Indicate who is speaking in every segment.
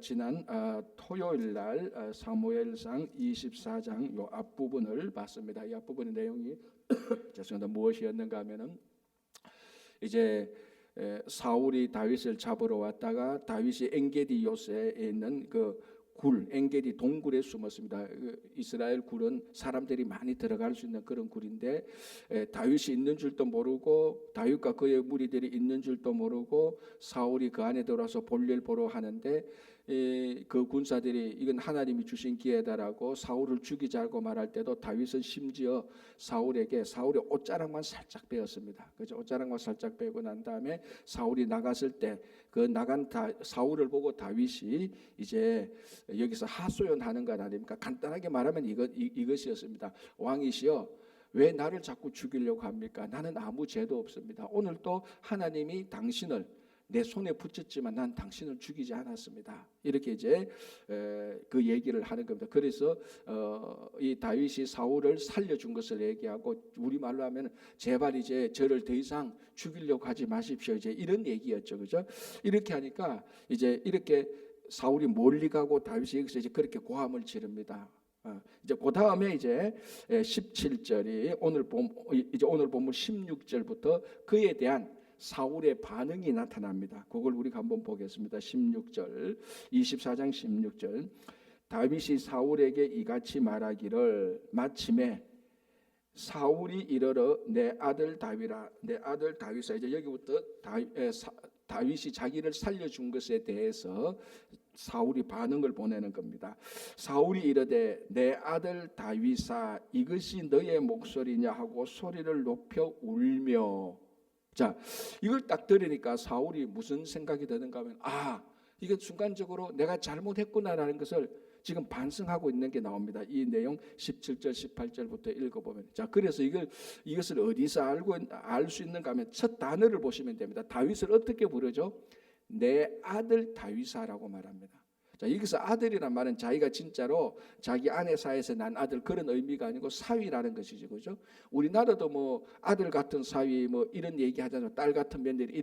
Speaker 1: 지난 토요일 날 사무엘상 24장 요 앞부분을 봤습니다. 이 앞부분의 내용이 죄송합니다. 무엇이었는가 하면은 이제 사울이 다윗을 잡으러 왔다가 다윗이 엔게디 요새에 있는 그 굴, 엔게디 동굴에 숨었습니다. 이스라엘 굴은 사람들이 많이 들어갈 수 있는 그런 굴인데 다윗이 있는 줄도 모르고 다윗과 그의 무리들이 있는 줄도 모르고 사울이 그 안에 들어와서 볼일 보러 하는데 그 군사들이 이건 하나님이 주신 기회다라고 사울을 죽이자고 말할 때도 다윗은 심지어 사울에게 사울의 옷자락만 살짝 빼었습니다. 그죠? 옷자락만 살짝 빼고 난 다음에 사울이 나갔을 때 그 나간 사울을 보고 다윗이 이제 여기서 하소연하는 것 아닙니까? 간단하게 말하면 이것이었습니다. 왕이시여, 왜 나를 자꾸 죽이려고 합니까? 나는 아무 죄도 없습니다. 오늘 또 하나님이 당신을 내 손에 붙였지만 난 당신을 죽이지 않았습니다. 이렇게 이제 그 얘기를 하는 겁니다. 그래서 이 다윗이 사울을 살려준 것을 얘기하고 우리 말로 하면 제발 이제 저를 더 이상 죽이려고 하지 마십시오. 이제 이런 얘기였죠, 그죠? 이렇게 하니까 이제 이렇게 사울이 멀리 가고 다윗이 여기서 이제 그렇게 고함을 지릅니다. 이제 그 다음에 이제 17절이 오늘 본문 16절부터 그에 대한 사울의 반응이 나타납니다. 그걸 우리가 한번 보겠습니다. 16절, 24장 16절. 다윗이 사울에게 이같이 말하기를 마침에 사울이 이르러 내 아들 다윗아, 내 아들 다윗아. 이제 여기부터 다윗이 자기를 살려준 것에 대해서 사울이 반응을 보내는 겁니다. 사울이 이르되 내 아들 다윗아, 이것이 너의 목소리냐 하고 소리를 높여 울며. 자, 이걸 딱 들으니까 사울이 무슨 생각이 드는가 하면 이게 순간적으로 내가 잘못했구나라는 것을 지금 반성하고 있는 게 나옵니다. 이 내용 17절 18절부터 읽어보면, 자, 그래서 이것을 어디서 알 수 있는가 하면 첫 단어를 보시면 됩니다. 다윗을 어떻게 부르죠? 내 아들 다윗아라고 말합니다. 자, 여기서 아들이란 말은 자기가 진짜로 자기 아내 사이에서 난 아들 그런 의미가 아니고 사위라는 것이죠, 그죠? 우리나라도 뭐 아들 같은 사위 뭐 이런 얘기 하잖아요. 딸 같은 며느리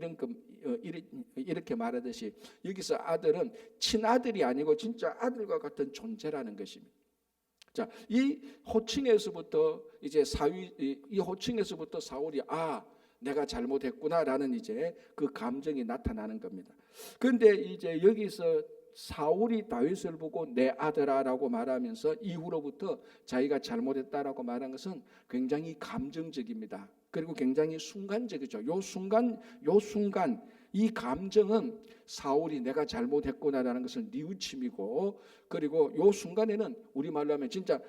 Speaker 1: 이렇게 말하듯이 여기서 아들은 친아들이 아니고 진짜 아들과 같은 존재라는 것입니다. 자, 이 호칭에서부터 이제 이 호칭에서부터 사울이 내가 잘못했구나라는 이제 그 감정이 나타나는 겁니다. 그런데 이제 여기서 사울이 다윗을 보고 내 아들아라고 말하면서 이후로부터 자기가 잘못했다라고 말한 것은 굉장히 감정적입니다. 그리고 굉장히 순간적이죠. 요 순간 이 감정은 사울이 내가 잘못했구나라는 것을 뉘우침이고, 그리고 요 순간에는 우리말로 하면 진짜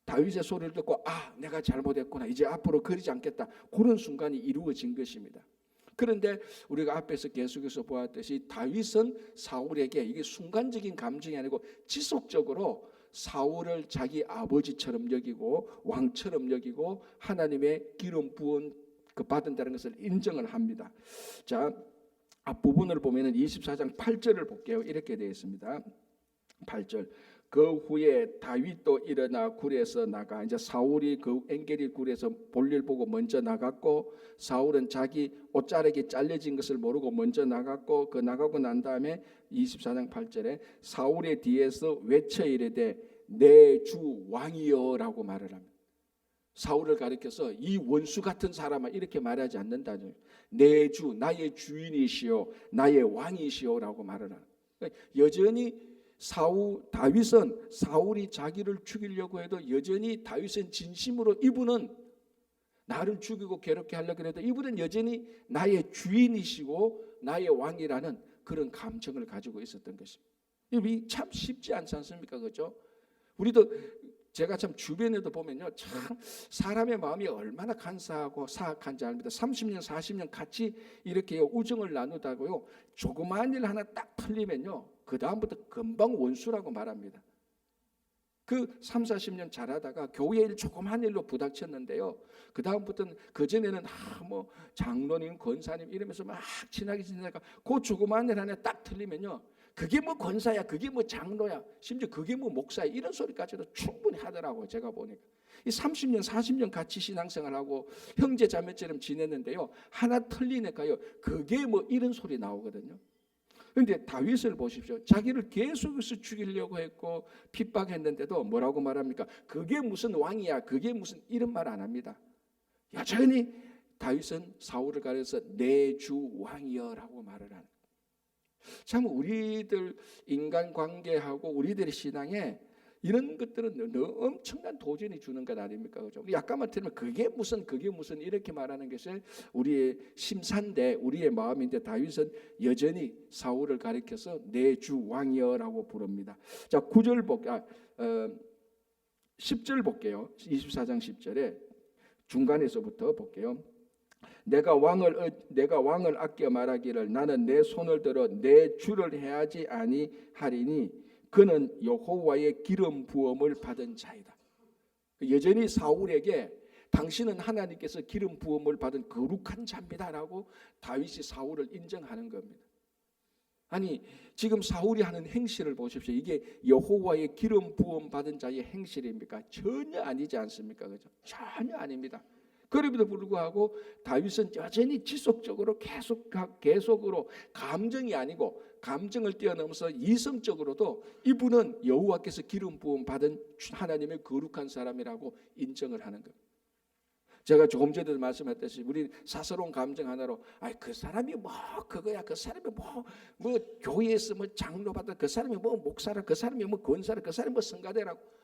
Speaker 1: 다윗의 소리를 듣고 내가 잘못했구나, 이제 앞으로 그러지 않겠다, 그런 순간이 이루어진 것입니다. 그런데 우리가 앞에서 계속해서 보았듯이 다윗은 사울에게 이게 순간적인 감정이 아니고 지속적으로 사울을 자기 아버지처럼 여기고 왕처럼 여기고 하나님의 기름 부은 받은다는 것을 인정을 합니다. 자, 앞부분을 보면은 24장 8절을 볼게요. 이렇게 되어 있습니다. 8절. 그 후에 다윗도 일어나 굴에서 나가. 이제 사울이 그 엔게디 굴에서 볼일 보고 먼저 나갔고, 사울은 자기 옷자락이 잘려진 것을 모르고 먼저 나갔고, 그 나가고 난 다음에 24장 8절에 사울의 뒤에서 외쳐 이르되 내 주 왕이여라고 말을 합니다. 사울을 가리켜서 이 원수 같은 사람아 이렇게 말하지 않는다죠. 내 주, 나의 주인이시오, 나의 왕이시오라고 말을 합니다. 여전히 다윗은 사울이 자기를 죽이려고 해도 여전히 다윗은 진심으로 이분은 나를 죽이고 괴롭게 하려고 해도 이분은 여전히 나의 주인이시고 나의 왕이라는 그런 감정을 가지고 있었던 것입니다. 이게 참 쉽지 않지 않습니까? 그죠? 우리도 제가 참 주변에도 보면요, 참 사람의 마음이 얼마나 간사하고 사악한지 압니다. 30년 40년 같이 이렇게 우정을 나누다고요, 조그마한 일 하나 딱 틀리면요 그 다음부터 금방 원수라고 말합니다. 그 3, 40년 잘하다가 교회 일 조그만 일로 부닥쳤는데요, 그 다음부터는 그전에는 뭐 장로님 권사님 이러면서 막 친하게 지내다가 그 조그만 일 하나 딱 틀리면요, 그게 뭐 권사야, 그게 뭐 장로야, 심지어 그게 뭐 목사야, 이런 소리까지도 충분히 하더라고요. 제가 보니까 이 30년 40년 같이 신앙생활하고 형제 자매처럼 지냈는데요, 하나 틀리니까요 그게 뭐 이런 소리 나오거든요. 그런데 다윗을 보십시오. 자기를 계속해서 죽이려고 했고 핍박했는데도 뭐라고 말합니까? 그게 무슨 왕이야, 그게 무슨, 이런 말 안 합니다. 여전히 다윗은 사울을 가려서 내 주 왕이여라고 말을 하는. 참 우리들 인간관계하고 우리들의 신앙에 이런 것들은 엄청난 도전이 주는 것 아닙니까? 그죠? 약간만 들으면 그게 무슨 이렇게 말하는 것이 우리의 심산데, 우리의 마음인데, 다윗은 여전히 사울을 가리켜서 내 주 왕이여라고 부릅니다. 자, 10절 볼게요. 24장 10절에 중간에서부터 볼게요. 내가 왕을 아껴 말하기를 나는 내 손을 들어 내 주를 해하지 아니하리니 그는 여호와의 기름 부음을 받은 자이다. 여전히 사울에게 당신은 하나님께서 기름 부음을 받은 거룩한 자입니다라고 다윗이 사울을 인정하는 겁니다. 아니, 지금 사울이 하는 행실을 보십시오. 이게 여호와의 기름 부음 받은 자의 행실입니까? 전혀 아니지 않습니까? 그죠? 전혀 아닙니다. 그럼에도 불구하고 다윗은 여전히 지속적으로 계속으로 감정이 아니고 감정을 뛰어넘어서 이성적으로도 이분은 여호와께서 기름 부음 받은 하나님의 거룩한 사람이라고 인정을 하는 겁니다. 제가 조금 전에도 말씀했듯이 우리 사사로운 감정 하나로 그 사람이 뭐 그거야, 그 사람이 뭐 교회에서 뭐 장로 받아, 그 사람이 뭐 목사라, 그 사람이 뭐 권사라, 그 사람이 뭐 성가대라고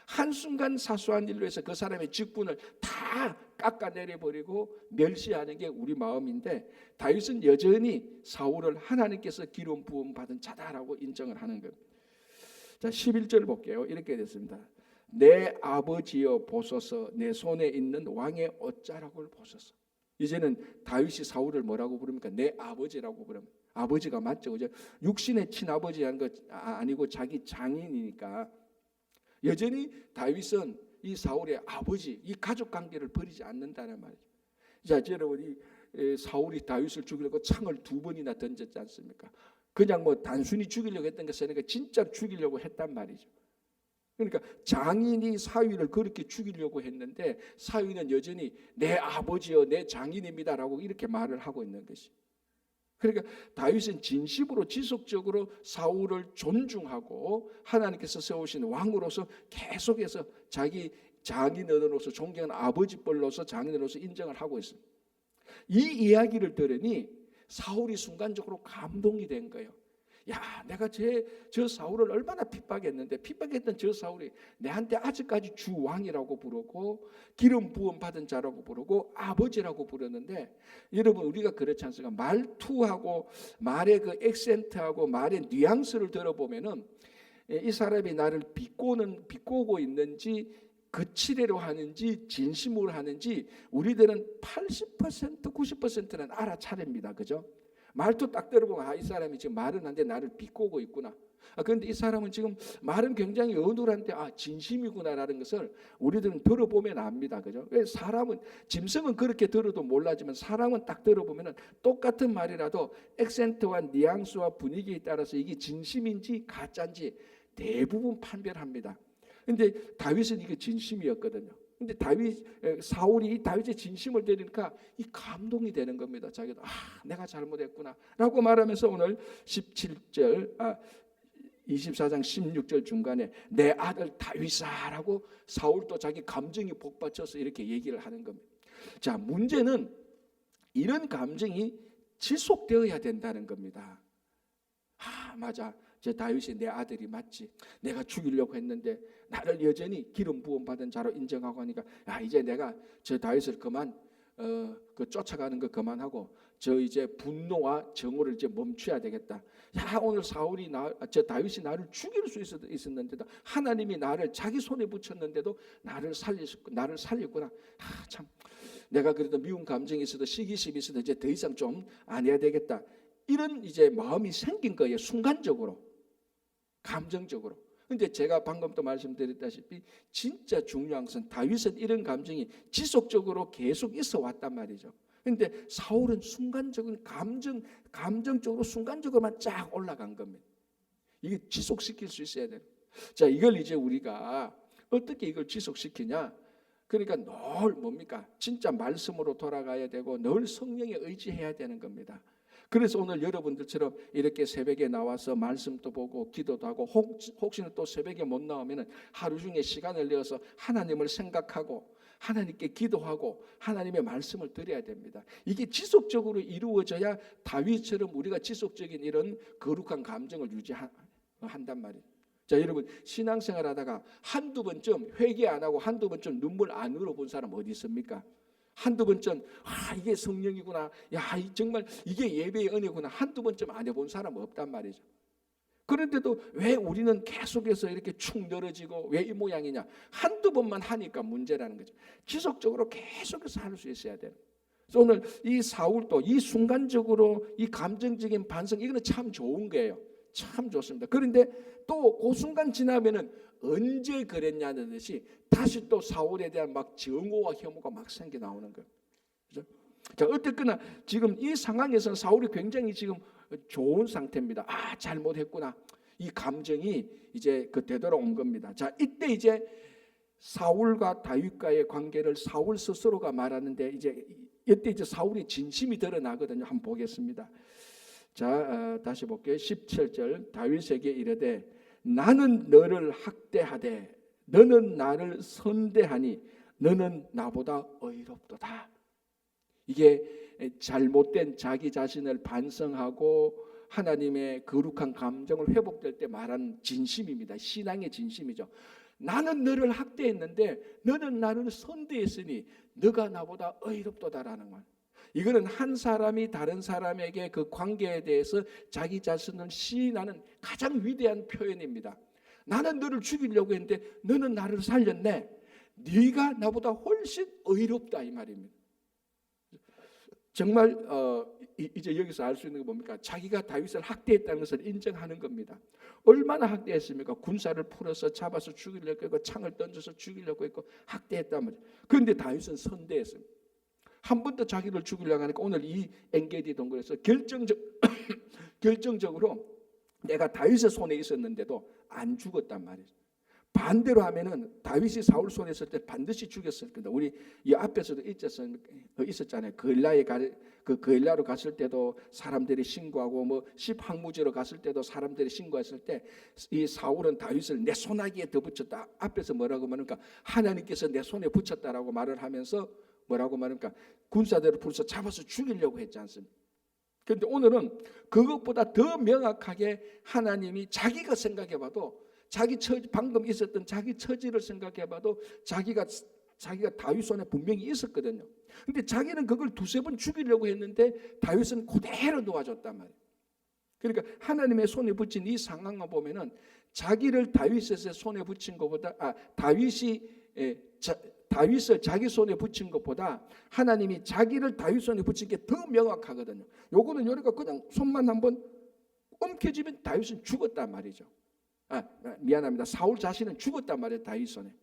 Speaker 1: 한순간 사소한 일로 해서 그 사람의 직분을 다 깎아내려버리고 멸시하는 게 우리 마음인데, 다윗은 여전히 사울을 하나님께서 기름 부음 받은 자다라고 인정을 하는 겁니다. 자, 11절 볼게요. 이렇게 됐습니다. 내 아버지여 보소서, 내 손에 있는 왕의 옷자락을 보소서. 이제는 다윗이 사울을 뭐라고 부릅니까? 내 아버지라고 부릅니다. 아버지가 맞죠, 그죠? 육신의 친아버지 하는 거 아니고 자기 장인이니까 여전히 다윗은 이 사울의 아버지, 이 가족 관계를 버리지 않는다는 말이죠. 자, 여러분, 이 사울이 다윗을 죽이려고 창을 2번이나 던졌지 않습니까? 그냥 뭐 단순히 죽이려고 했던 것이 아니라 진짜 죽이려고 했단 말이죠. 그러니까 장인이 사위를 그렇게 죽이려고 했는데 사위는 여전히 내 아버지여, 내 장인입니다라고 이렇게 말을 하고 있는 것이. 그러니까 다윗은 진심으로 지속적으로 사울을 존중하고 하나님께서 세우신 왕으로서 계속해서 자기 장인어른으로서 존경하는 아버지뻘로서 장인으로서 인정을 하고 있습니다. 이 이야기를 들으니 사울이 순간적으로 감동이 된 거예요. 야, 내가 저 사울을 얼마나 핍박했는데, 핍박했던 저 사울이 내한테 아직까지 주 왕이라고 부르고 기름 부음 받은 자라고 부르고 아버지라고 부르는데, 여러분 우리가 그렇지 않습니까? 말투하고 말의 그 액센트하고 말의 뉘앙스를 들어보면은 이 사람이 나를 비꼬고 있는지 거칠애로 하는지 진심으로 하는지 우리들은 80% 90%는 알아차립니다. 그죠? 말투 딱 들어보면 이 사람이 지금 말은 한데 나를 비꼬고 있구나. 그런데 이 사람은 지금 말은 굉장히 어눌한데 진심이구나라는 것을 우리들은 들어보면 압니다. 그죠? 사람은 짐승은 그렇게 들어도 몰라지만 사람은 딱 들어보면 똑같은 말이라도 액센트와 뉘앙스와 분위기에 따라서 이게 진심인지 가짜인지 대부분 판별합니다. 그런데 다윗은 이게 진심이었거든요. 근데 사울이 다윗의 진심을 들으니까 이 감동이 되는 겁니다. 자기도 내가 잘못했구나라고 말하면서 오늘 24장 16절 중간에 내 아들 다윗아라고 사울도 자기 감정이 복받쳐서 이렇게 얘기를 하는 겁니다. 자, 문제는 이런 감정이 지속되어야 된다는 겁니다. 맞아. 저 다윗이 내 아들이 맞지. 내가 죽이려고 했는데 나를 여전히 기름 부음 받은 자로 인정하고 하니까 이제 내가 저 다윗을 그만 쫓아가는 거 그만하고 저 이제 분노와 정오를 이제 멈춰야 되겠다. 오늘 저 다윗이 나를 죽일 수 있었는데도 하나님이 나를 자기 손에 붙였는데도 나를 살렸구나. 참 내가 그래도 미운 감정이 있어도 시기심이 있어도 이제 더 이상 좀 안 해야 되겠다. 이런 이제 마음이 생긴 거예요. 순간적으로, 감정적으로. 근데 제가 방금 또 말씀드렸다시피 진짜 중요한 것은 다윗은 이런 감정이 지속적으로 계속 있어 왔단 말이죠. 근데 사울은 순간적인 감정적으로 순간적으로만 쫙 올라간 겁니다. 이게 지속시킬 수 있어야 돼요. 자, 이걸 이제 우리가 어떻게 이걸 지속시키냐? 그러니까 늘 뭡니까? 진짜 말씀으로 돌아가야 되고 늘 성령에 의지해야 되는 겁니다. 그래서 오늘 여러분들처럼 이렇게 새벽에 나와서 말씀도 보고 기도도 하고 혹시나 또 새벽에 못 나오면 하루 중에 시간을 내어서 하나님을 생각하고 하나님께 기도하고 하나님의 말씀을 드려야 됩니다. 이게 지속적으로 이루어져야 다윗처럼 우리가 지속적인 이런 거룩한 감정을 유지한단 말이에요. 자, 여러분 신앙생활 하다가 한두 번쯤 회개 안 하고 한두 번쯤 눈물 안 흘려본 사람 어디 있습니까? 한두 번쯤 이게 성령이구나, 정말 이게 예배의 은혜구나 한두 번쯤 안 해본 사람 없단 말이죠. 그런데도 왜 우리는 계속해서 이렇게 축 늘어지고 왜 이 모양이냐? 한두 번만 하니까 문제라는 거죠. 지속적으로 계속해서 할 수 있어야 돼요. 그래서 오늘 이 사울도 이 순간적으로 이 감정적인 반성, 이거는 참 좋은 거예요. 참 좋습니다. 그런데 또 그 순간 지나면은 언제 그랬냐는 듯이 다시 또 사울에 대한 막 증오와 혐오가 막 생겨 나오는 거예요. 그죠? 자, 어쨌거나 지금 이 상황에서는 사울이 굉장히 지금 좋은 상태입니다. 잘못했구나. 이 감정이 이제 되돌아온 겁니다. 자, 이때 이제 사울과 다윗과의 관계를 사울 스스로가 말하는데 이때 이제 사울의 진심이 드러나거든요. 한번 보겠습니다. 자, 다시 볼게요. 17절 다윗에게 이르되 나는 너를 학대하되 너는 나를 선대하니 너는 나보다 의롭도다. 이게 잘못된 자기 자신을 반성하고 하나님의 거룩한 감정을 회복될 때 말하는 진심입니다. 신앙의 진심이죠. 나는 너를 학대했는데 너는 나를 선대했으니 너가 나보다 의롭도다라는 말. 이거는 한 사람이 다른 사람에게 그 관계에 대해서 자기 자신을 시인하는 가장 위대한 표현입니다. 나는 너를 죽이려고 했는데 너는 나를 살렸네. 네가 나보다 훨씬 의롭다 이 말입니다. 정말 이제 여기서 알 수 있는 게 뭡니까? 자기가 다윗을 학대했다는 것을 인정하는 겁니다. 얼마나 학대했습니까? 군사를 풀어서 잡아서 죽이려고 했고 창을 던져서 죽이려고 했고 학대했단 말이에요. 그런데 다윗은 선대했습니다. 한 번 더 자기를 죽이려고 하니까 오늘 이 엔게디 동굴에서 결정적으로 내가 다윗의 손에 있었는데도 안 죽었단 말이죠. 반대로 하면은 다윗이 사울 손에 있을 때 반드시 죽였을 겁니다. 우리 이 앞에서도 있었잖아요. 그엘라로 갔을 때도 사람들이 신고하고 뭐 십항무지로 갔을 때도 사람들이 신고했을 때 이 사울은 다윗을 내 손아귀에 더 붙였다. 앞에서 뭐라고 말합니까? 하나님께서 내 손에 붙였다라고 말을 하면서 뭐라고 말합니까? 군사들을 불러서 잡아서 죽이려고 했지 않습니까? 그런데 오늘은 그것보다 더 명확하게 하나님이 자기가 생각해봐도 자기 처지, 방금 있었던 자기 처지를 생각해봐도 자기가 다윗 손에 분명히 있었거든요. 근데 자기는 그걸 두세 번 죽이려고 했는데 다윗은 그대로 놓아줬단 말이에요. 그러니까 하나님의 손에 붙인 이 상황을 보면은 자기를 다윗의 손에 붙인 것보다 다윗을 자기 손에 붙인 것보다 하나님이 자기를 다윗 손에 붙인 게 더 명확하거든요. 요거는 여기가 그냥 손만 한번 움켜쥐면 다윗은 죽었단 말이죠. 미안합니다. 사울 자신은 죽었단 말이에요. 다윗 손에.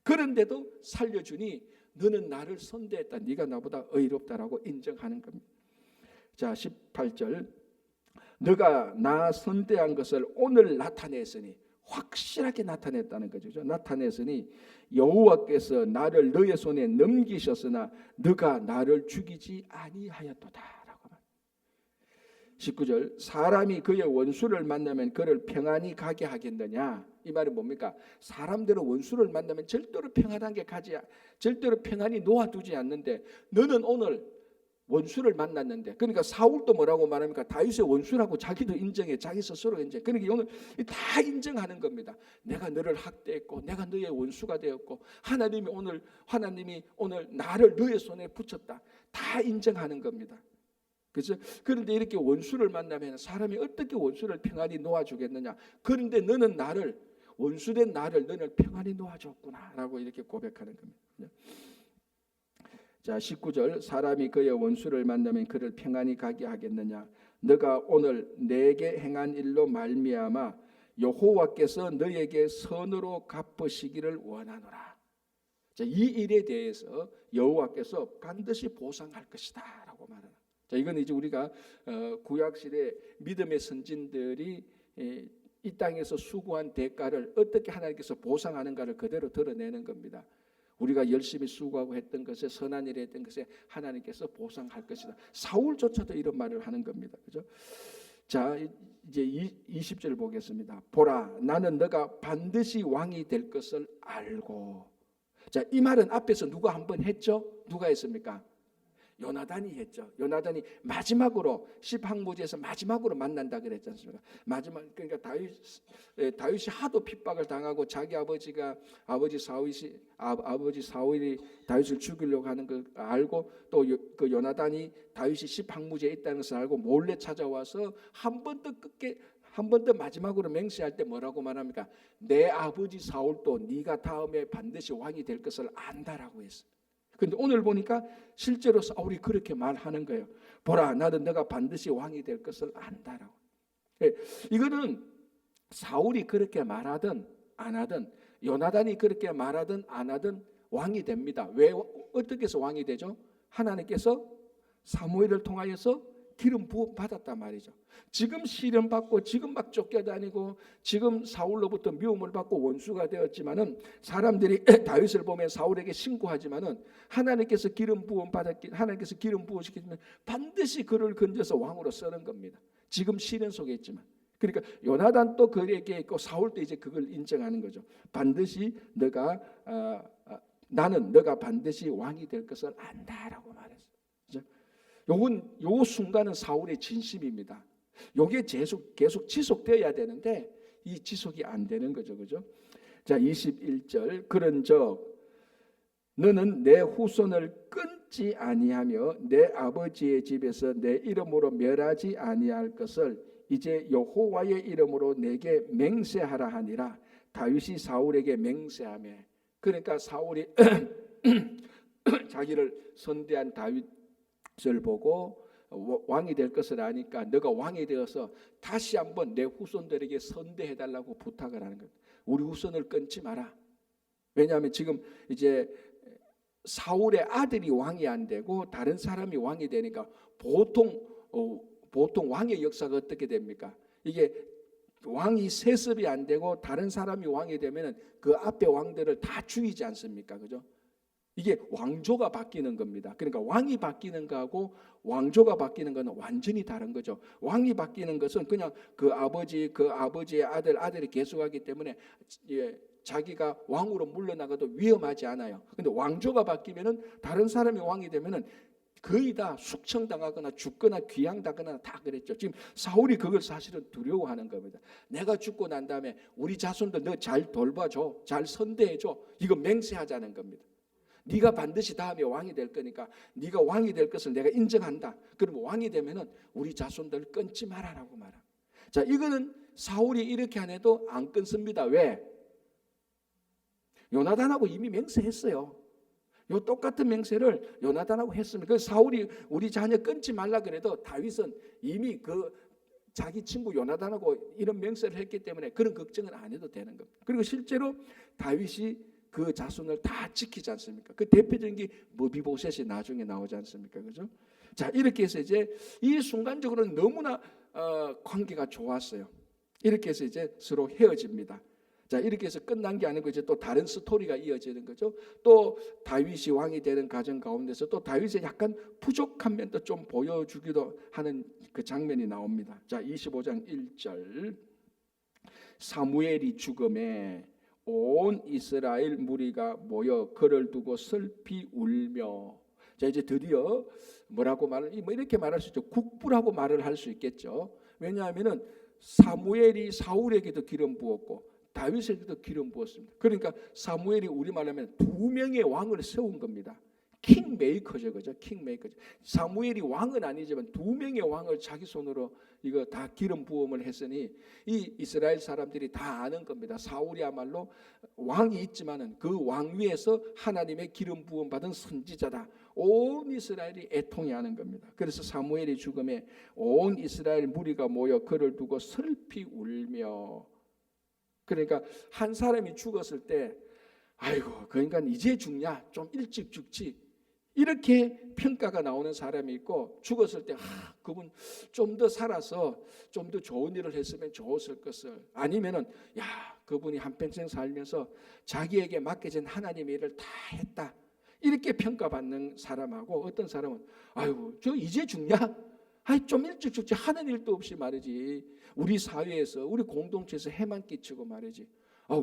Speaker 1: 그런데도 살려주니 너는 나를 선대했다. 네가 나보다 의롭다라고 인정하는 겁니다. 자, 18절 너가 나 선대한 것을 오늘 나타냈으니 확실하게 나타냈다는 거죠. 나타냈으니 여호와께서 나를 너의 손에 넘기셨으나 너가 나를 죽이지 아니하였도다. 19절 사람이 그의 원수를 만나면 그를 평안히 가게 하겠느냐. 이 말은 뭡니까? 사람들은 원수를 만나면 절대로 평안하게 절대로 평안히 놓아두지 않는데 너는 오늘 원수를 만났는데, 그러니까 사울도 뭐라고 말합니까? 다윗의 원수라고 자기도 인정해. 자기 스스로 인정. 그러니까 오늘 다 인정하는 겁니다. 내가 너를 학대했고 내가 너의 원수가 되었고 하나님이 오늘 나를 너의 손에 붙였다. 다 인정하는 겁니다. 그렇죠? 그런데 이렇게 원수를 만나면 사람이 어떻게 원수를 평안히 놓아주겠느냐? 그런데 너는 원수된 나를 너는 평안히 놓아줬구나라고 이렇게 고백하는 겁니다. 자, 19절 사람이 그의 원수를 만나면 그를 평안히 가게 하겠느냐? 너가 오늘 내게 행한 일로 말미암아 여호와께서 너에게 선으로 갚으시기를 원하노라. 자, 이 일에 대해서 여호와께서 반드시 보상할 것이다라고 말합니다. 자, 이건 이제 우리가 구약 시대 믿음의 선진들이 이 땅에서 수고한 대가를 어떻게 하나님께서 보상하는가를 그대로 드러내는 겁니다. 우리가 열심히 수고하고 했던 것에, 선한 일을 했던 것에 하나님께서 보상할 것이다. 사울조차도 이런 말을 하는 겁니다. 그죠? 자, 이제 20절 보겠습니다. 보라, 나는 너가 반드시 왕이 될 것을 알고. 자, 이 말은 앞에서 누가 한번 했죠? 누가 했습니까? 요나단이 했죠. 요나단이 마지막으로 십항모제에서 마지막으로 만난다 그랬지 않습니까? 마지막, 그러니까 다윗이 하도 핍박을 당하고 자기 아버지 사울이 다윗을 죽이려고 하는 걸 알고, 또 그 요나단이 다윗이 십항모제에 있다는 것을 알고 몰래 찾아와서 한 번 더 마지막으로 맹세할 때 뭐라고 말합니까? 내 아버지 사울도 네가 다음에 반드시 왕이 될 것을 안다라고 했습니다. 그런데 오늘 보니까 실제로 사울이 그렇게 말하는 거예요. 보라, 나는 너가 반드시 왕이 될 것을 안다라고. 이거는 사울이 그렇게 말하든 안 하든, 요나단이 그렇게 말하든 안 하든 왕이 됩니다. 왜, 어떻게 해서 왕이 되죠? 하나님께서 사무엘을 통하여서 기름 부어 받았단 말이죠. 지금 시련받고 지금 막 쫓겨다니고 지금 사울로부터 미움을 받고 원수가 되었지만은, 사람들이 다윗을 보면 사울에게 신고하지만은 하나님께서 기름 부으시면 반드시 그를 건져서 왕으로 쓰는 겁니다. 지금 시련 속에 있지만. 그러니까 요나단도 그에게 있고 사울도 이제 그걸 인정하는 거죠. 반드시 나는 너가 반드시 왕이 될 것을 안다라고 말했어요. 요 순간은 사울의 진심입니다. 요게 계속 지속되어야 되는데 이 지속이 안 되는 거죠. 그죠? 자, 21절. 그런즉 너는 내 후손을 끊지 아니하며 내 아버지의 집에서 내 이름으로 멸하지 아니할 것을 이제 여호와의 이름으로 내게 맹세하라 하니라. 다윗이 사울에게 맹세하며, 그러니까 사울이 자기를 선대한 다윗을 보고 왕이 될 것을 아니까 너가 왕이 되어서 다시 한번 내 후손들에게 선대해달라고 부탁을 하는 거예요. 우리 후손을 끊지 마라. 왜냐하면 지금 이제 사울의 아들이 왕이 안 되고 다른 사람이 왕이 되니까 보통 왕의 역사가 어떻게 됩니까? 이게 왕이 세습이 안 되고 다른 사람이 왕이 되면 그 앞에 왕들을 다 죽이지 않습니까? 그죠? 이게 왕조가 바뀌는 겁니다. 그러니까 왕이 바뀌는 거하고 왕조가 바뀌는 것은 완전히 다른 거죠. 왕이 바뀌는 것은 그냥 그 아버지의 아들이 계속하기 때문에 자기가 왕으로 물러나가도 위험하지 않아요. 근데 왕조가 바뀌면은, 다른 사람이 왕이 되면은 거의 다 숙청당하거나 죽거나 귀양당하거나 다 그랬죠. 지금 사울이 그걸 사실은 두려워하는 겁니다. 내가 죽고 난 다음에 우리 자손들 너 잘 돌봐줘, 잘 선대해줘, 이거 맹세하자는 겁니다. 네가 반드시 다음에 왕이 될 거니까 네가 왕이 될 것을 내가 인정한다. 그러면 왕이 되면은 우리 자손들 끊지 마라라고 말합니다. 자, 이거는 사울이 이렇게 안 해도 안 끊습니다. 왜? 요나단하고 이미 맹세했어요. 요 똑같은 맹세를 요나단하고 했습니다. 그래서 사울이 우리 자녀 끊지 말라 그래도 다윗은 이미 그 자기 친구 요나단하고 이런 맹세를 했기 때문에 그런 걱정은 안 해도 되는 겁니다. 그리고 실제로 다윗이 그 자손을 다 지키지 않습니까? 그 대표적인 게 머비보셋이 나중에 나오지 않습니까? 그죠? 자, 이렇게 해서 이제 이 순간적으로는 너무나 관계가 좋았어요. 이렇게 해서 이제 서로 헤어집니다. 자, 이렇게 해서 끝난 게 아니고 이제 또 다른 스토리가 이어지는 거죠. 또 다윗이 왕이 되는 과정 가운데서 또 다윗의 약간 부족한 면도 좀 보여주기도 하는 그 장면이 나옵니다. 자, 25장 1절. 사무엘이 죽음에 온 이스라엘 무리가 모여 그를 두고 슬피 울며. 자, 이제 드디어 뭐라고 이렇게 말할 수 있죠. 국부라고 말을 할 수 있겠죠. 왜냐하면은 사무엘이 사울에게도 기름 부었고 다윗에게도 기름 부었습니다. 그러니까 사무엘이 우리말하면 두 명의 왕을 세운 겁니다. 킹메이커죠, 그죠? 킹메이커죠. 사무엘이 왕은 아니지만 두 명의 왕을 자기 손으로 이거 다 기름 부음을 했으니 이 이스라엘 사람들이 다 아는 겁니다. 사울이야말로 왕이 있지만은 그 왕 위에서 하나님의 기름 부음 받은 선지자다. 온 이스라엘이 애통해하는 겁니다. 그래서 사무엘이 죽음에 온 이스라엘 무리가 모여 그를 두고 슬피 울며. 그러니까 한 사람이 죽었을 때 아이고 그 인간 이제 죽냐, 좀 일찍 죽지, 이렇게 평가가 나오는 사람이 있고, 죽었을 때 그분 좀 더 살아서 좀 더 좋은 일을 했으면 좋았을 것을, 아니면은 야 그분이 한평생 살면서 자기에게 맡겨진 하나님의 일을 다 했다, 이렇게 평가받는 사람하고, 어떤 사람은 아이고 저 이제 죽냐? 아이 좀 일찍 죽지, 하는 일도 없이 말이지 우리 사회에서 우리 공동체에서 해만 끼치고 말이지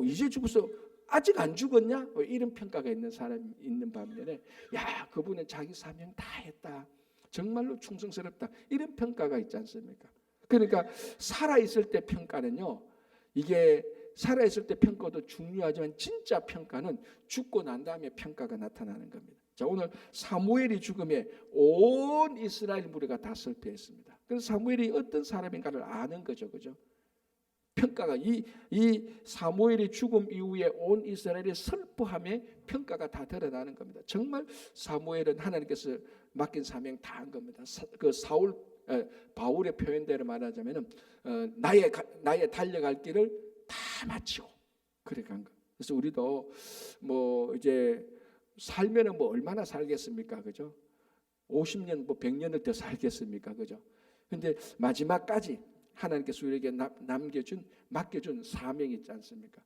Speaker 1: 이제 죽어서 아직 안 죽었냐? 이런 평가가 있는 사람이 있는 반면에 야 그분은 자기 사명 다 했다, 정말로 충성스럽다, 이런 평가가 있지 않습니까? 그러니까 살아있을 때 평가는요, 이게 살아있을 때 평가도 중요하지만 진짜 평가는 죽고 난 다음에 평가가 나타나는 겁니다. 자, 오늘 사무엘이 죽음에 온 이스라엘 무리가 다 슬퍼했습니다. 그래서 사무엘이 어떤 사람인가를 아는 거죠, 그죠? 평가가 이 사무엘의 죽음 이후에 온 이스라엘의 슬퍼함에 평가가 다 드러나는 겁니다. 정말 사무엘은 하나님께서 맡긴 사명 다 한 겁니다. 바울의 표현대로 말하자면은 나의 달려갈 길을 다 마치고 그래 간 거. 그래서 우리도 뭐 이제 살면은 뭐 얼마나 살겠습니까, 그죠? 50년 뭐 100년을 더 살겠습니까, 그죠? 근데 마지막까지 하나님께서 우리에게 맡겨준 사명이 있지 않습니까?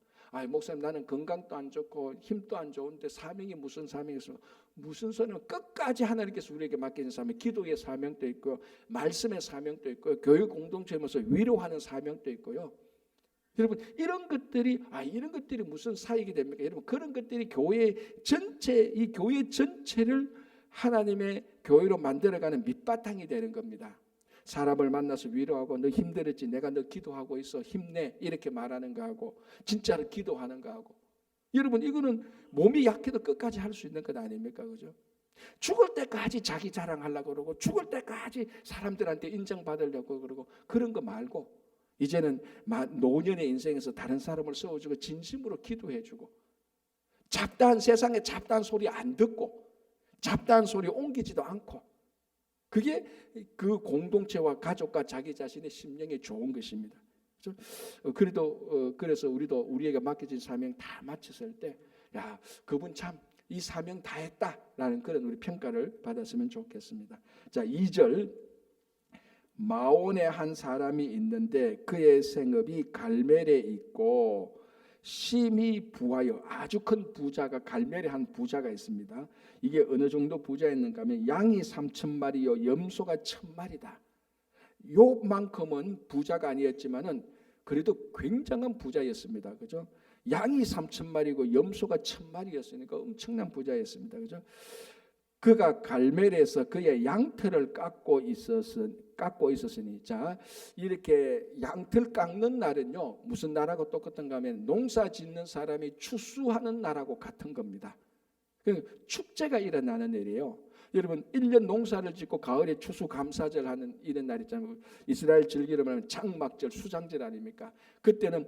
Speaker 1: 목사님 나는 건강도 안 좋고 힘도 안 좋은데 사명이 무슨 사명이었어? 무슨 소리는 끝까지 하나님께서 우리에게 맡겨진 사명, 기도의 사명도 있고 말씀의 사명도 있고 교회 공동체에서 위로하는 사명도 있고요. 여러분 이런 것들이 무슨 사역이 됩니까? 여러분 그런 것들이 교회 전체를 하나님의 교회로 만들어가는 밑바탕이 되는 겁니다. 사람을 만나서 위로하고 너 힘들었지, 내가 너 기도하고 있어, 힘내, 이렇게 말하는 거하고 진짜로 기도하는 거하고, 여러분 이거는 몸이 약해도 끝까지 할 수 있는 것 아닙니까, 그죠? 죽을 때까지 자기 자랑하려고 그러고 죽을 때까지 사람들한테 인정받으려고 그러고 그런 거 말고 이제는 노년의 인생에서 다른 사람을 세워주고 진심으로 기도해주고, 세상에 잡다한 소리 안 듣고 잡다한 소리 옮기지도 않고, 그게 그 공동체와 가족과 자기 자신의 심령에 좋은 것입니다. 그래서 우리도 우리에게 맡겨진 사명 다 마쳤을 때, 야 그분 참 이 사명 다 했다라는 그런 우리 평가를 받았으면 좋겠습니다. 자, 2절, 마온에 한 사람이 있는데 그의 생업이 갈멜에 있고 심히 부하여, 아주 큰 부자가, 갈멜에 한 부자가 있습니다. 이게 어느 정도 부자였는가 하면 양이 3,000마리요 염소가 1,000마리다. 요만큼은 부자가 아니었지만은 그래도 굉장한 부자였습니다, 그죠? 양이 3,000마리고 염소가 1,000마리였으니까 엄청난 부자였습니다, 그죠? 그가 갈멜에서 그의 양털을 깎고 있었으니, 자 이렇게 양털 깎는 날은요 무슨 날하고 똑같은가 하면 농사 짓는 사람이 추수하는 날하고 같은 겁니다. 축제가 일어나는 날이에요. 여러분 1년 농사를 짓고 가을에 추수감사절 하는 이런 날 있잖아요. 이스라엘 절기로 말하면 장막절, 수장절 아닙니까? 그때는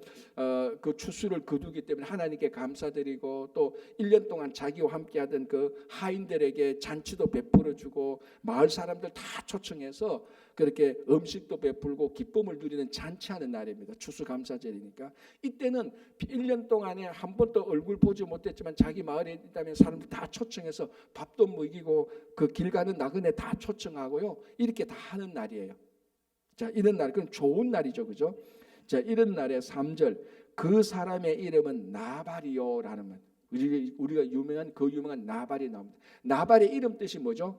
Speaker 1: 그 추수를 거두기 때문에 하나님께 감사드리고 또 1년 동안 자기와 함께하던 그 하인들에게 잔치도 베풀어주고 마을 사람들 다 초청해서 그렇게 음식도 베풀고 기쁨을 누리는 잔치하는 날입니다. 추수감사절이니까. 이때는 1년 동안에 한 번도 얼굴 보지 못했지만 자기 마을에 있다면 사람들 다 초청해서 밥도 먹이고 그 길 가는 나그네 다 초청하고요. 이렇게 다 하는 날이에요. 자, 이런 날, 그건 좋은 날이죠, 그죠? 자, 이런 날에 3절, 그 사람의 이름은 나발이요라는 말. 우리가 유명한 나발이 나옵니다. 나발의 이름 뜻이 뭐죠?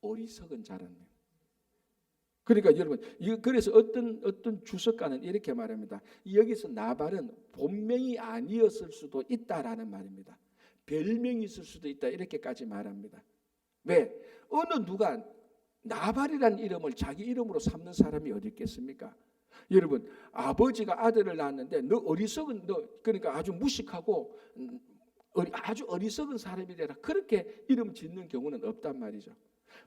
Speaker 1: 어리석은 자라는. 그러니까 여러분, 그래서 어떤 주석가는 이렇게 말합니다. 여기서 나발은 본명이 아니었을 수도 있다라는 말입니다. 별명이 있을 수도 있다, 이렇게까지 말합니다. 왜? 어느 누가 나발이라는 이름을 자기 이름으로 삼는 사람이 어디 있겠습니까? 여러분, 아버지가 아들을 낳았는데 너 그러니까 아주 무식하고 아주 어리석은 사람이 되라, 그렇게 이름 짓는 경우는 없단 말이죠.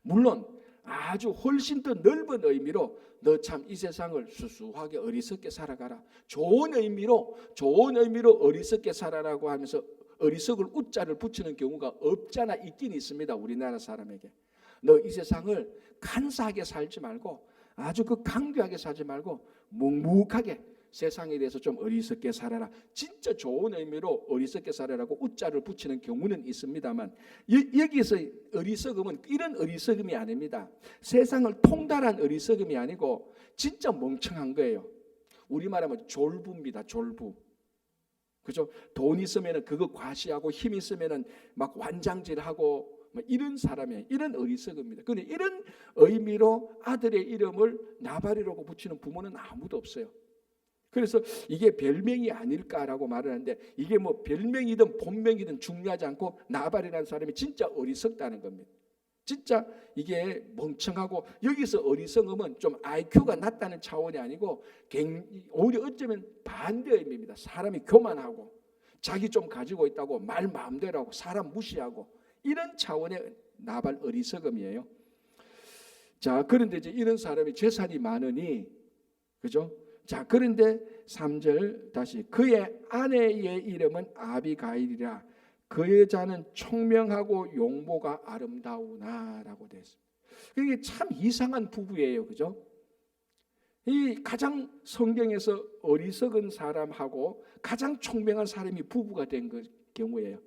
Speaker 1: 물론 아주 훨씬 더 넓은 의미로 너 참 이 세상을 수수하게 어리석게 살아가라, 좋은 의미로 어리석게 살아라고 하면서 어리석을 우자를 붙이는 경우가 없잖아, 있긴 있습니다. 우리나라 사람에게 너 이 세상을 간사하게 살지 말고 아주 강교하게 살지 말고 묵묵하게 세상에 대해서 좀 어리석게 살아라, 진짜 좋은 의미로 어리석게 살아라고 우자를 붙이는 경우는 있습니다만, 여기서 어리석음은 이런 어리석음이 아닙니다. 세상을 통달한 어리석음이 아니고 진짜 멍청한 거예요. 우리말하면 졸부입니다. 졸부. 그죠? 돈 있으면은 그거 과시하고 힘 있으면은 막 완장질하고 이런 사람이에요. 이런 어리석음입니다. 그런데 이런 의미로 아들의 이름을 나발이라고 붙이는 부모는 아무도 없어요. 그래서 이게 별명이 아닐까라고 말을 하는데, 이게 뭐 별명이든 본명이든 중요하지 않고 나발이라는 사람이 진짜 어리석다는 겁니다. 진짜 이게 멍청하고, 여기서 어리석음은 좀 IQ가 낮다는 차원이 아니고 오히려 어쩌면 반대 의미입니다. 사람이 교만하고 자기 좀 가지고 있다고 말 마음대로 하고 사람 무시하고 이런 차원의 나발 어리석음이에요. 자, 그런데 이제 이런 사람이 재산이 많으니, 그죠? 자, 그런데 3절 다시, 그의 아내의 이름은 아비가일이라 그 여자는 총명하고 용모가 아름다우나라고 되어 있습니다. 이게 참 이상한 부부예요, 그죠? 이 가장 성경에서 어리석은 사람하고 가장 총명한 사람이 부부가 된 경우예요.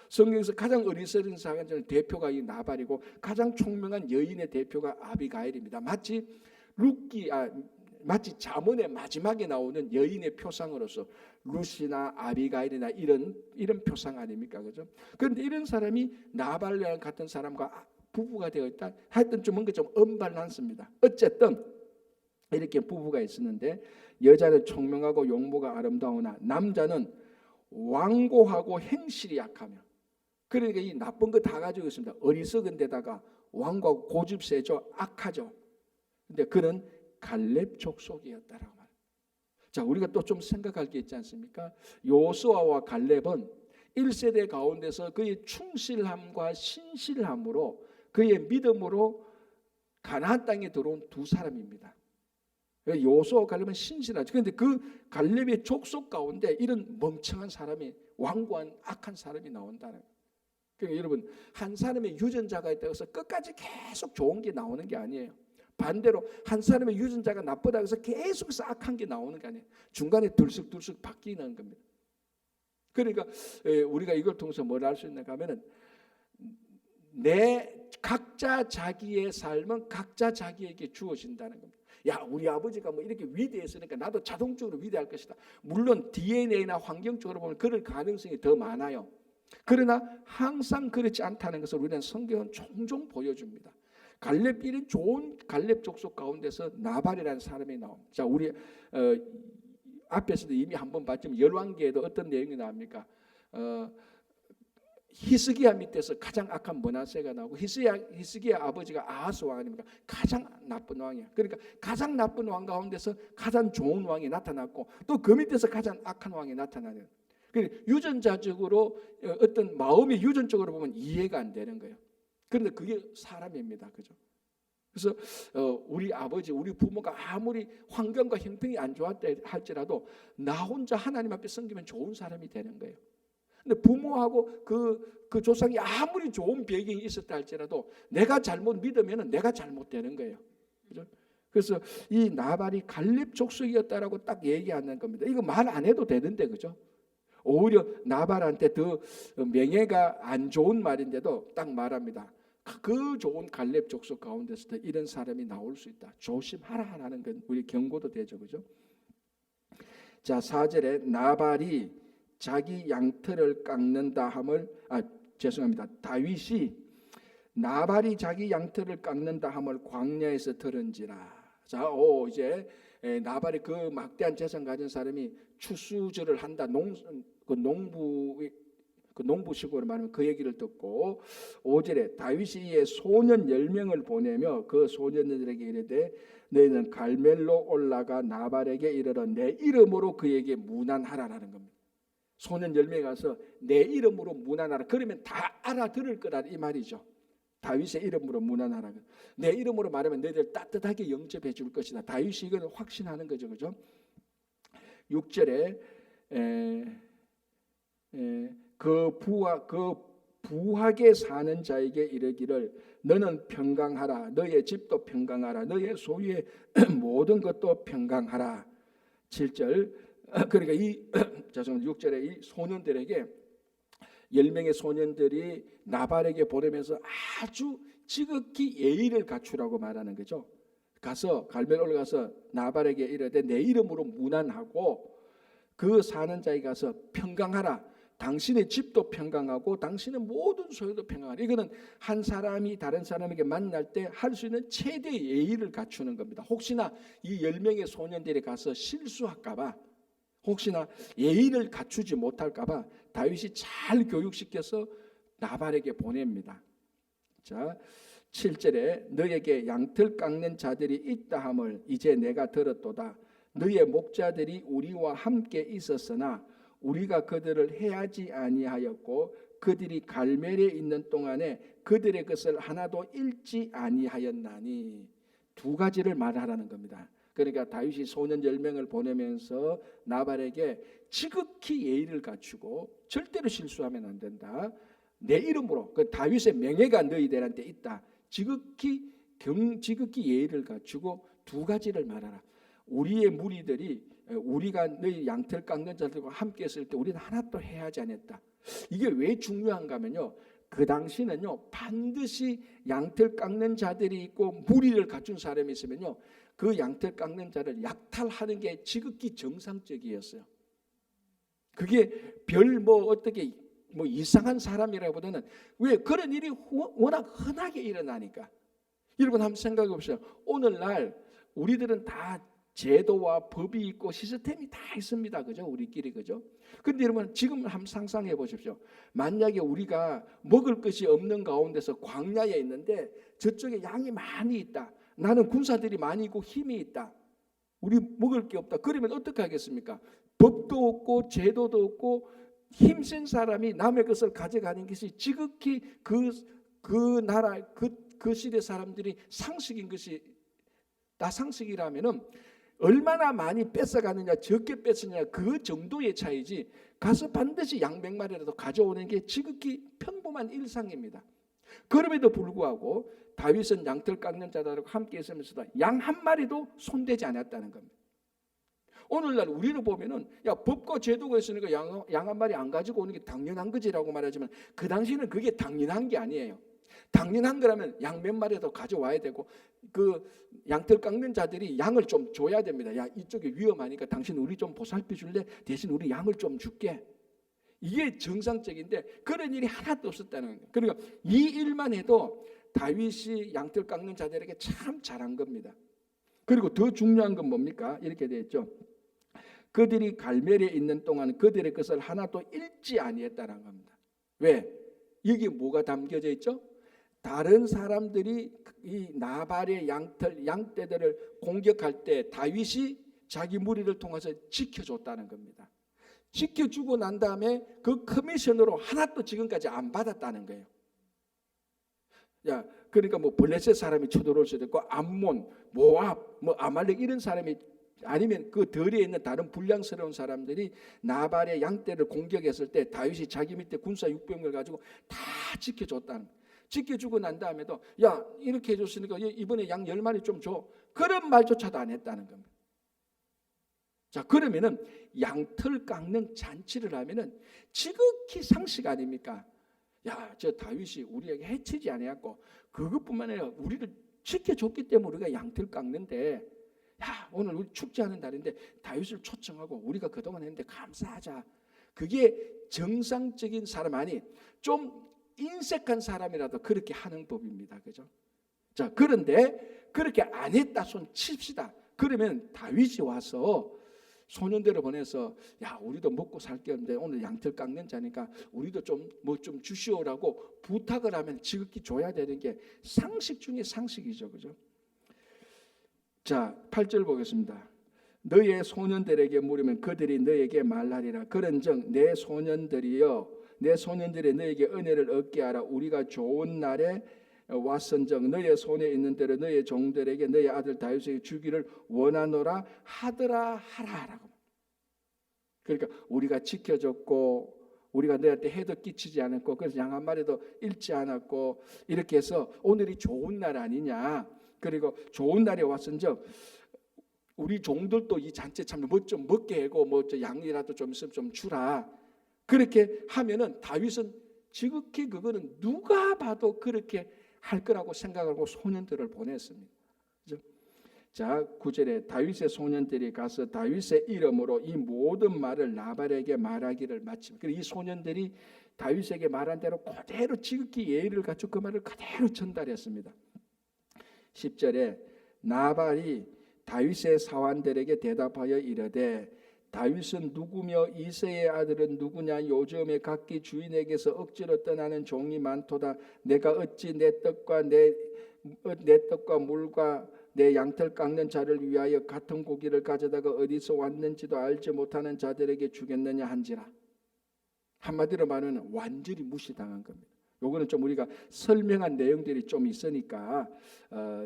Speaker 1: 성경에서 가장 어리석은 사람의 대표가 이 나발이고 가장 총명한 여인의 대표가 아비가일입니다. 마치 잠언의 마지막에 나오는 여인의 표상으로서 루시나 아비가일이나 이런 표상 아닙니까, 그죠? 그런데 이런 사람이 나발과 같은 사람과 부부가 되어 있다. 하여튼 좀 뭔가 좀 언밸런스입니다. 어쨌든 이렇게 부부가 있었는데, 여자는 총명하고 용모가 아름다우나 남자는 완고하고 행실이 약하며, 그러니까 이 나쁜 거 다 가지고 있습니다. 어리석은 데다가 완고하고 고집세죠, 악하죠. 근데 그는 갈렙 족속이었다라고 말합니다. 자, 우리가 또 좀 생각할 게 있지 않습니까? 요수아와 갈렙은 1세대 가운데서 그의 충실함과 신실함으로 그의 믿음으로 가나안 땅에 들어온 두 사람입니다. 요수아와 갈렙은 신실하죠. 그런데 그 갈렙의 족속 가운데 이런 멍청한 사람이, 완고한 악한 사람이 나온다는 거예요. 그러니까 여러분, 한 사람의 유전자가 있다고 해서 끝까지 계속 좋은 게 나오는 게 아니에요. 반대로 한 사람의 유전자가 나쁘다고 해서 계속해서 악한 게 나오는 게 아니에요. 중간에 들쑥들쑥 바뀌는 겁니다. 그러니까 우리가 이걸 통해서 뭘 알 수 있는가 하면은, 내 각자 자기의 삶은 각자 자기에게 주어진다는 겁니다. 야, 우리 아버지가 뭐 이렇게 위대했으니까 나도 자동적으로 위대할 것이다. 물론 DNA나 환경적으로 보면 그럴 가능성이 더 많아요. 그러나 항상 그렇지 않다는 것을 우리는 성경은 종종 보여줍니다. 갈렙, 이런 좋은 갈렙 족속 가운데서 나발이라는 사람이 나옵니다. 자, 우리 앞에서도 이미 한번 봤지만 열왕기에도 어떤 내용이 나옵니까? 히스기야 밑에서 가장 악한 므낫세가 나오고, 히스기야 아버지가 아하스 왕 아닙니까? 가장 나쁜 왕이야. 그러니까 가장 나쁜 왕 가운데서 가장 좋은 왕이 나타났고, 또 그 밑에서 가장 악한 왕이 나타나는. 유전자적으로 어떤 마음의 유전적으로 보면 이해가 안 되는 거예요. 그런데 그게 사람입니다, 그죠? 그래서 우리 아버지, 우리 부모가 아무리 환경과 형편이 안 좋았다 할지라도 나 혼자 하나님 앞에 섬기면 좋은 사람이 되는 거예요. 근데 부모하고 그 조상이 아무리 좋은 배경이 있었다 할지라도 내가 잘못 믿으면 내가 잘못되는 거예요, 그죠? 그래서 이 나발이 갈렙 족속이었다라고 딱 얘기하는 겁니다. 이거 말 안 해도 되는데, 그죠? 오히려 나발한테 더 명예가 안 좋은 말인데도 딱 말합니다. 그 좋은 갈렙 족속 가운데서도 이런 사람이 나올 수 있다. 조심하라는 건 우리 경고도 되죠, 그죠? 자, 4절에 나발이 자기 양털을 깎는다 함을, 다윗이 나발이 자기 양털을 깎는다 함을 광야에서 들은지라. 자, 이제 나발이 그 막대한 재산 가진 사람이 추수질을 한다. 농부식으로 말하면 그 얘기를 듣고, 5절에 다윗이 이에 소년 10명을 보내며 그 소년들에게 이르되 너희는 갈멜로 올라가 나발에게 이르러 내 이름으로 그에게 문안하라라는 겁니다. 소년 10명이 가서 내 이름으로 문안하라. 그러면 다 알아들을 거라 이 말이죠. 다윗의 이름으로 문안하라. 내 이름으로 말하면 너희들 따뜻하게 영접해 줄 것이다. 다윗이 이걸 확신하는 거죠, 그죠? 6절에 그 부하게 사는 자에게 이르기를 너는 평강하라. 너의 집도 평강하라. 너의 소유의 모든 것도 평강하라. 7절, 그러니까 6절에 이 소년들에게 10명의 소년들이 나발에게 보내면서 아주 지극히 예의를 갖추라고 말하는 거죠. 가서 갈멜 올라가서 나발에게 이르되 내 이름으로 문안하고 그 사는 자에게 가서 평강하라. 당신의 집도 평강하고 당신의 모든 소유도 평강하라. 이거는 한 사람이 다른 사람에게 만날 때 할 수 있는 최대의 예의를 갖추는 겁니다. 혹시나 이 10명의 소년들이 가서 실수할까 봐, 혹시나 예의를 갖추지 못할까 봐 다윗이 잘 교육시켜서 나발에게 보냅니다. 자, 7절에 너에게 양털 깎는 자들이 있다 함을 이제 내가 들었도다. 너의 목자들이 우리와 함께 있었으나 우리가 그들을 해하지 아니하였고 그들이 갈멜에 있는 동안에 그들의 것을 하나도 잃지 아니하였나니. 두 가지를 말하라는 겁니다. 그러니까 다윗이 소년 10명을 보내면서 나발에게 지극히 예의를 갖추고 절대로 실수하면 안 된다. 내 이름으로, 그 다윗의 명예가 너희들한테 있다. 지극히 예의를 갖추고 두 가지를 말하라. 우리의 무리들이 우리가 너희 양털 깎는 자들과 함께 했을 때 우리는 하나도 해하지 않았다. 이게 왜 중요한가 하면요, 그 당시는요 반드시 양털 깎는 자들이 있고 무리를 갖춘 사람이 있으면요 그 양털 깎는 자를 약탈하는 게 지극히 정상적이었어요. 그게 별 어떻게 이상한 사람이라기보다는, 왜 그런 일이 워낙 흔하게 일어나니까. 여러분 한번 생각해 보세요. 오늘날 우리들은 다 제도와 법이 있고 시스템이 다 있습니다. 그죠? 우리끼리. 그죠? 근데 여러분 지금 한번 상상해 보십시오. 만약에 우리가 먹을 것이 없는 가운데서 광야에 있는데 저쪽에 양이 많이 있다. 나는 군사들이 많이 있고 힘이 있다. 우리 먹을 게 없다. 그러면 어떻게 하겠습니까? 법도 없고 제도도 없고 힘센 사람이 남의 것을 가져가는 것이 지극히 그 나라 그 시대 사람들이 상식인 것이 다 상식이라면은 얼마나 많이 뺏어가느냐 적게 뺏느냐 그 정도의 차이지, 가서 반드시 양 100마리라도 가져오는 게 지극히 평범한 일상입니다. 그럼에도 불구하고 다윗은 양털 깎는 자들과 함께 있으면서도 양 한 마리도 손대지 않았다는 겁니다. 오늘날 우리를 보면은 법과 제도가 있으니까 양 한 마리 안 가지고 오는 게 당연한 거지라고 말하지만 그 당시는 그게 당연한 게 아니에요. 당연한 거라면 양 몇 마리도 가져와야 되고 그 양털 깎는 자들이 양을 좀 줘야 됩니다. 야, 이쪽에 위험하니까 당신 우리 좀 보살펴 줄래? 대신 우리 양을 좀 줄게. 이게 정상적인데 그런 일이 하나도 없었다는 거예요. 그러니까 이 일만 해도 다윗이 양털 깎는 자들에게 참 잘한 겁니다. 그리고 더 중요한 건 뭡니까? 이렇게 되어 있죠. 그들이 갈멜에 있는 동안 그들의 것을 하나도 잃지 아니했다는 겁니다. 왜? 여기 뭐가 담겨져 있죠? 다른 사람들이 이 나발의 양떼들을 공격할 때 다윗이 자기 무리를 통해서 지켜줬다는 겁니다. 지켜주고 난 다음에 그 커미션으로 하나도 지금까지 안 받았다는 거예요. 그러니까 블레셋 사람이 쳐들어올 수도 있고 암몬, 모압, 아말렉 이런 사람이, 아니면 그 덜에 있는 다른 불량스러운 사람들이 나발의 양떼를 공격했을 때 다윗이 자기 밑에 군사 600명을 가지고 다 지켜줬다는 거예요. 지켜주고 난 다음에도 이렇게 해줬으니까 이번에 양 10마리 좀 줘. 그런 말조차도 안 했다는 겁니다. 자, 그러면은 양털 깎는 잔치를 하면은 지극히 상식 아닙니까? 저 다윗이 우리에게 해치지 아니었고 그것뿐만 아니라 우리를 지켜줬기 때문에 우리가 양털 깎는데, 오늘 우리 축제하는 날인데 다윗을 초청하고 우리가 그동안 했는데 감사하자. 그게 정상적인 사람 아니 좀 인색한 사람이라도 그렇게 하는 법입니다. 그죠? 자, 그런데 그렇게 안 했다 손 칩시다. 그러면 다윗이 와서 소년들을 보내서 우리도 먹고 살 게 없는데 오늘 양털 깎는 자니까 우리도 좀 주시오라고 부탁을 하면 지극히 줘야 되는 게 상식 중에 상식이죠. 그죠? 자, 8절 보겠습니다. 너의 소년들에게 물으면 그들이 너에게 말하리라. 그런즉 내 소년들이여 내 소년들이 너에게 은혜를 얻게 하라. 우리가 좋은 날에 왔은즉 너의 손에 있는 대로 너의 종들에게 너의 아들 다윗에게 주기를 원하노라 하더라 하라라고. 그러니까 우리가 지켜줬고 우리가 너한테 해도 끼치지 않았고 그래서 양 한 마리도 잃지 않았고 이렇게 해서 오늘이 좋은 날 아니냐. 그리고 좋은 날에 왔은즉 우리 종들도 이 잔치에 참여 좀 먹게 하고 양이라도 좀 있으면 좀 주라. 그렇게 하면은 다윗은 지극히 그거는 누가 봐도 그렇게 할 거라고 생각하고 소년들을 보냈습니다. 그죠? 자, 9절에 다윗의 소년들이 가서 다윗의 이름으로 이 모든 말을 나발에게 말하기를 마침. 그리고 이 소년들이 다윗에게 말한 대로 그대로 지극히 예의를 갖추고 그 말을 그대로 전달했습니다. 10절에 나발이 다윗의 사환들에게 대답하여 이르되 다윗은 누구며 이새의 아들은 누구냐? 요즘에 각기 주인에게서 억지로 떠나는 종이 많도다. 내가 어찌 내 떡과 물과 내 양털 깎는 자를 위하여 같은 고기를 가져다가 어디서 왔는지도 알지 못하는 자들에게 주겠느냐 한지라. 한마디로 말하면 완전히 무시당한 겁니다. 요거는 좀 우리가 설명한 내용들이 좀 있으니까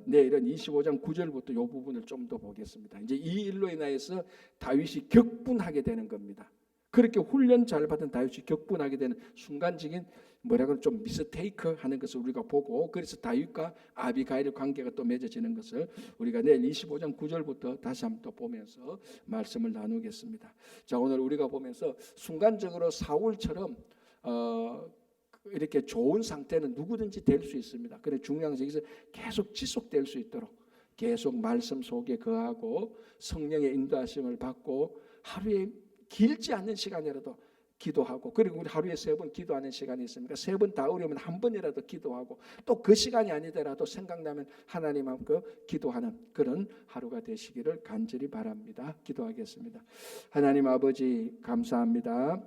Speaker 1: 내일은 25장 9절부터 요 부분을 좀 더 보겠습니다. 이제 이 일로 인하여서 다윗이 격분하게 되는 겁니다. 그렇게 훈련 잘 받은 다윗이 격분하게 되는 순간적인 뭐라고 좀 미스테이크 하는 것을 우리가 보고, 그래서 다윗과 아비가일의 관계가 또 맺어지는 것을 우리가 내일 25장 9절부터 다시 한번 또 보면서 말씀을 나누겠습니다. 자, 오늘 우리가 보면서 순간적으로 사울처럼 이렇게 좋은 상태는 누구든지 될 수 있습니다. 그런데 중요한 것은 계속 지속될 수 있도록 계속 말씀 속에 거하고 성령의 인도하심을 받고 하루에 길지 않는 시간이라도 기도하고, 그리고 우리 하루에 3번 기도하는 시간이 있습니까? 3번 다 어려우면 한 번이라도 기도하고, 또 그 시간이 아니더라도 생각나면 하나님 앞에 기도하는 그런 하루가 되시기를 간절히 바랍니다. 기도하겠습니다. 하나님 아버지 감사합니다.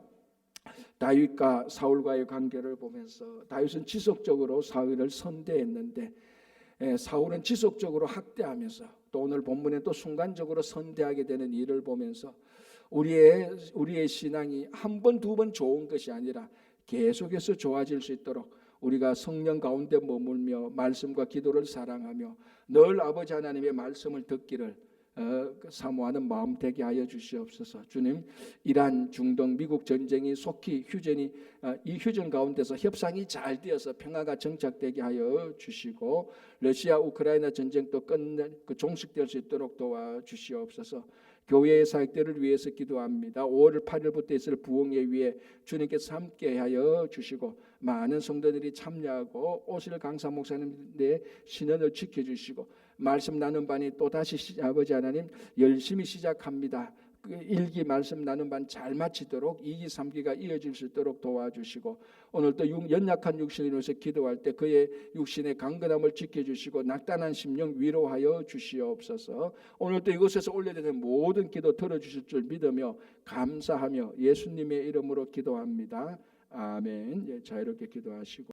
Speaker 1: 다윗과 사울과의 관계를 보면서 다윗은 지속적으로 사울을 선대했는데 사울은 지속적으로 학대하면서, 또 오늘 본문에 또 순간적으로 선대하게 되는 일을 보면서 우리의 신앙이 한 번, 두 번 좋은 것이 아니라 계속해서 좋아질 수 있도록 우리가 성령 가운데 머물며 말씀과 기도를 사랑하며 늘 아버지 하나님의 말씀을 듣기를 사모하는 마음 되게 하여 주시옵소서. 주님, 이란, 중동, 미국 전쟁이 속히 이 휴전 가운데서 협상이 잘 되어서 평화가 정착되게 하여 주시고, 러시아 우크라이나 전쟁도 종식될 수 있도록 도와주시옵소서. 교회의 사역들을 위해서 기도합니다. 5월 8일부터 있을 부흥회 위에 주님께서 함께 하여 주시고 많은 성도들이 참여하고 오실 강사 목사님의 신원을 지켜주시고 말씀 나눈 반이 또다시 아버지 하나님 열심히 시작합니다. 그 1기 말씀 나눈 반 잘 마치도록 2기 3기가 이어질 수 있도록 도와주시고, 오늘도 연약한 육신을 위해서 기도할 때 그의 육신의 강건함을 지켜주시고 낙단한 심령 위로하여 주시옵소서. 오늘도 이곳에서 올려드리는 모든 기도 들어주실 줄 믿으며 감사하며 예수님의 이름으로 기도합니다. 아멘. 자유롭게 기도하시고